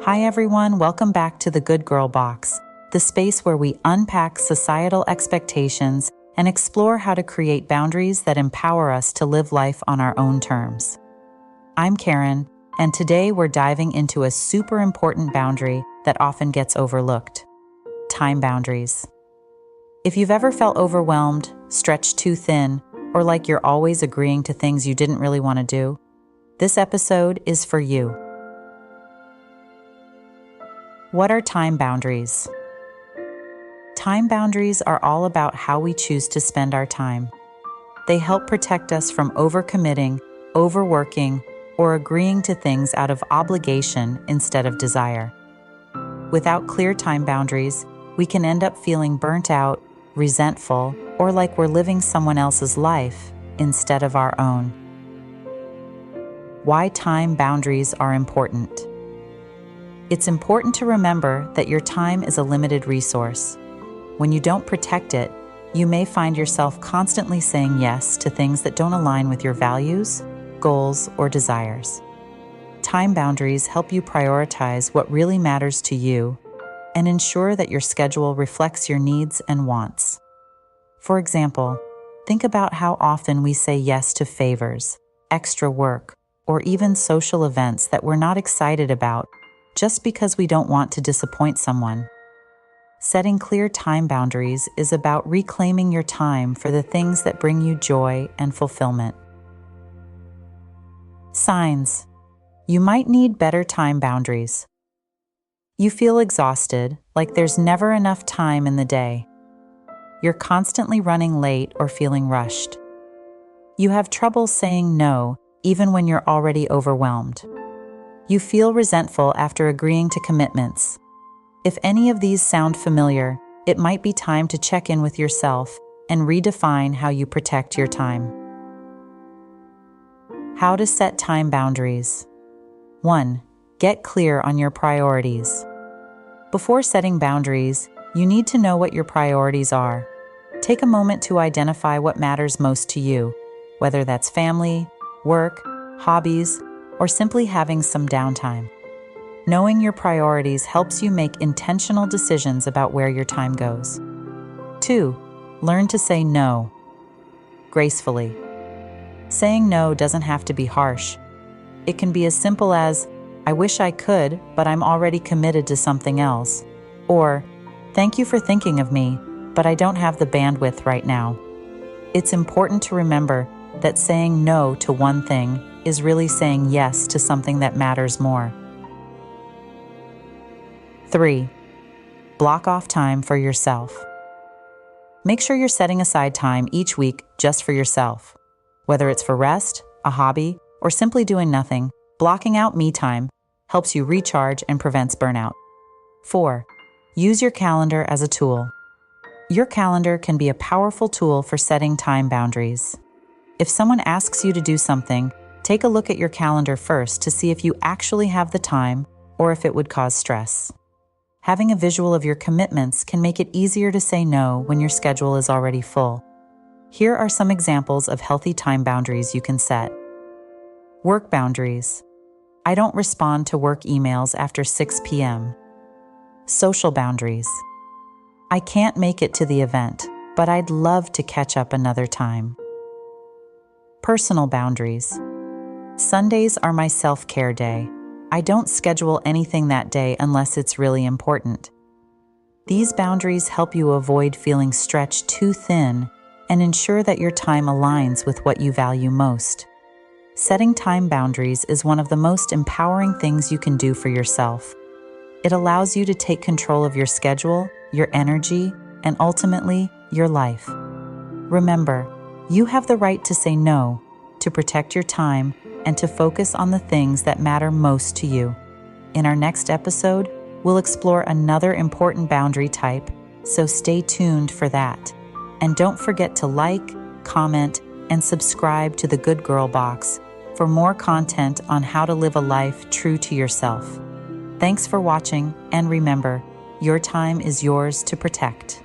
Hi everyone, welcome back to the Good Girl Box, the space where we unpack societal expectations and explore how to create boundaries that empower us to live life on our own terms. I'm Karen, and today we're diving into a super important boundary that often gets overlooked: time boundaries. If you've ever felt overwhelmed, stretched too thin, or like you're always agreeing to things you didn't really want to do, this episode is for you. What are time boundaries? Time boundaries are all about how we choose to spend our time. They help protect us from overcommitting, overworking, or agreeing to things out of obligation instead of desire. Without clear time boundaries, we can end up feeling burnt out, resentful, or like we're living someone else's life instead of our own. Why time boundaries are important. It's important to remember that your time is a limited resource. When you don't protect it, you may find yourself constantly saying yes to things that don't align with your values, goals, or desires. Time boundaries help you prioritize what really matters to you and ensure that your schedule reflects your needs and wants. For example, think about how often we say yes to favors, extra work, or even social events that we're not excited about just because we don't want to disappoint someone. Setting clear time boundaries is about reclaiming your time for the things that bring you joy and fulfillment. Signs. You might need better time boundaries. You feel exhausted, like there's never enough time in the day. You're constantly running late or feeling rushed. You have trouble saying no, even when you're already overwhelmed. You feel resentful after agreeing to commitments. If any of these sound familiar, it might be time to check in with yourself and redefine how you protect your time. How to set time boundaries. 1. Get clear on your priorities. Before setting boundaries, you need to know what your priorities are. Take a moment to identify what matters most to you, whether that's family, work, hobbies, or simply having some downtime. Knowing your priorities helps you make intentional decisions about where your time goes. 2. Learn to say no gracefully. Saying no doesn't have to be harsh. It can be as simple as, "I wish I could, but I'm already committed to something else," or "Thank you for thinking of me, but I don't have the bandwidth right now." It's important to remember that saying no to one thing is really saying yes to something that matters more. 3. Block off time for yourself. Make sure you're setting aside time each week just for yourself. Whether it's for rest, a hobby, or simply doing nothing, blocking out me time helps you recharge and prevents burnout. 4. Use your calendar as a tool. Your calendar can be a powerful tool for setting time boundaries. If someone asks you to do something, take a look at your calendar first to see if you actually have the time or if it would cause stress. Having a visual of your commitments can make it easier to say no when your schedule is already full. Here are some examples of healthy time boundaries you can set. Work boundaries. I don't respond to work emails after 6 p.m. Social boundaries. I can't make it to the event, but I'd love to catch up another time. Personal boundaries. Sundays are my self-care day. I don't schedule anything that day unless it's really important. These boundaries help you avoid feeling stretched too thin and ensure that your time aligns with what you value most. Setting time boundaries is one of the most empowering things you can do for yourself. It allows you to take control of your schedule, your energy, and ultimately, your life. Remember, you have the right to say no, to protect your time, and to focus on the things that matter most to you. In our next episode, we'll explore another important boundary type, so stay tuned for that. And don't forget to like, comment, and subscribe to the Good Girl Box for more content on how to live a life true to yourself. Thanks for watching, and remember, your time is yours to protect.